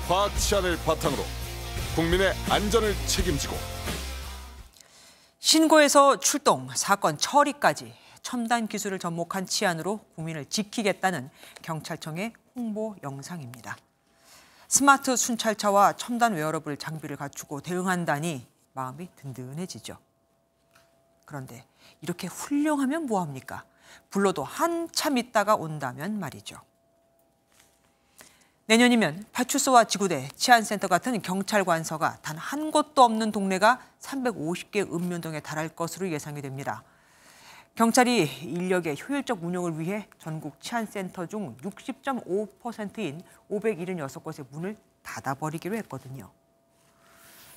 과학 치안을 바탕으로 국민의 안전을 책임지고 신고에서 출동, 사건 처리까지 첨단 기술을 접목한 치안으로 국민을 지키겠다는 경찰청의 홍보 영상입니다. 스마트 순찰차와 첨단 웨어러블 장비를 갖추고 대응한다니 마음이 든든해지죠. 그런데 이렇게 훌륭하면 뭐합니까? 불러도 한참 있다가 온다면 말이죠. 내년이면 파출소와 지구대, 치안센터 같은 경찰 관서가 단 한 곳도 없는 동네가 350개 읍면동에 달할 것으로 예상이 됩니다. 경찰이 인력의 효율적 운영을 위해 전국 치안센터 중 60.5%인 576곳의 문을 닫아버리기로 했거든요.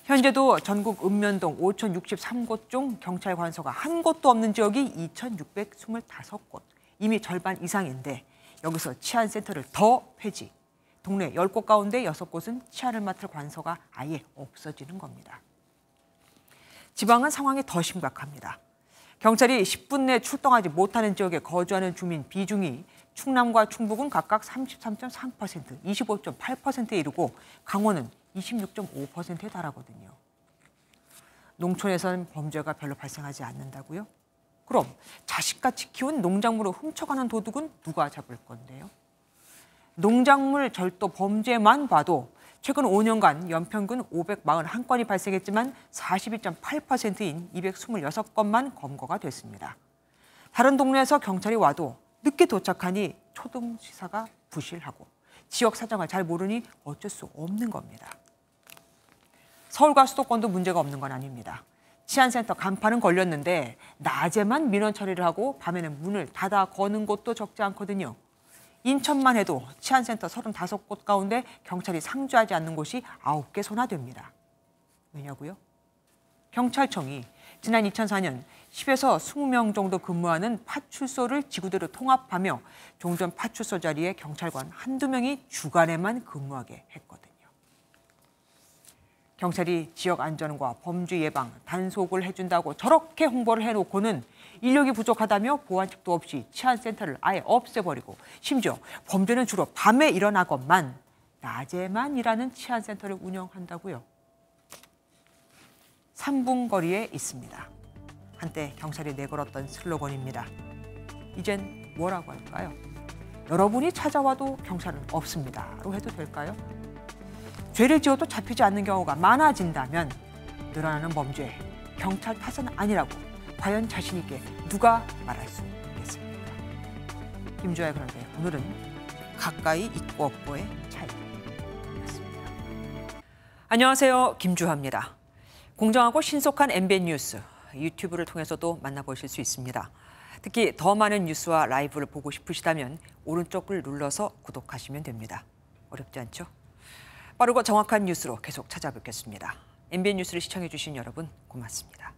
현재도 전국 읍면동 5,063곳 중 경찰 관서가 한 곳도 없는 지역이 2,625곳, 이미 절반 이상인데 여기서 치안센터를 더 폐지, 동네 10곳 가운데 6곳은 치안을 맡을 관서가 아예 없어지는 겁니다. 지방은 상황이 더 심각합니다. 경찰이 10분 내 출동하지 못하는 지역에 거주하는 주민 비중이 충남과 충북은 각각 33.3%, 25.8%에 이르고 강원은 26.5%에 달하거든요. 농촌에서는 범죄가 별로 발생하지 않는다고요? 그럼 자식같이 키운 농작물을 훔쳐가는 도둑은 누가 잡을 건데요? 농작물 절도 범죄만 봐도 최근 5년간 연평균 541건이 발생했지만 42.8%인 226건만 검거가 됐습니다. 다른 동네에서 경찰이 와도 늦게 도착하니 초등 시사가 부실하고 지역 사정을 잘 모르니 어쩔 수 없는 겁니다. 서울과 수도권도 문제가 없는 건 아닙니다. 치안센터 간판은 걸렸는데 낮에만 민원 처리를 하고 밤에는 문을 닫아 거는 곳도 적지 않거든요. 인천만 해도 치안센터 35곳 가운데 경찰이 상주하지 않는 곳이 9개 소나됩니다. 왜냐고요? 경찰청이 지난 2004년 10에서 20명 정도 근무하는 파출소를 지구대로 통합하며 종전 파출소 자리에 경찰관 한두 명이 주간에만 근무하게 했거든요. 경찰이 지역 안전과 범죄 예방, 단속을 해준다고 저렇게 홍보를 해놓고는 인력이 부족하다며 보완책도 없이 치안센터를 아예 없애버리고 심지어 범죄는 주로 밤에 일어나건만 낮에만 일하는 치안센터를 운영한다고요. 3분 거리에 있습니다. 한때 경찰이 내걸었던 슬로건입니다. 이젠 뭐라고 할까요? 여러분이 찾아와도 경찰은 없습니다로 해도 될까요? 죄를 지어도 잡히지 않는 경우가 많아진다면 늘어나는 범죄, 경찰 탓은 아니라고 과연 자신 있게 누가 말할 수 있겠습니까? 김주아의 그런데 오늘은 가까이 있고 없고의 차이였습니다. 안녕하세요, 김주아입니다. 공정하고 신속한 MBN 뉴스, 유튜브를 통해서도 만나보실 수 있습니다. 특히 더 많은 뉴스와 라이브를 보고 싶으시다면 오른쪽을 눌러서 구독하시면 됩니다. 어렵지 않죠? 빠르고 정확한 뉴스로 계속 찾아뵙겠습니다. MBN 뉴스를 시청해 주신 여러분 고맙습니다.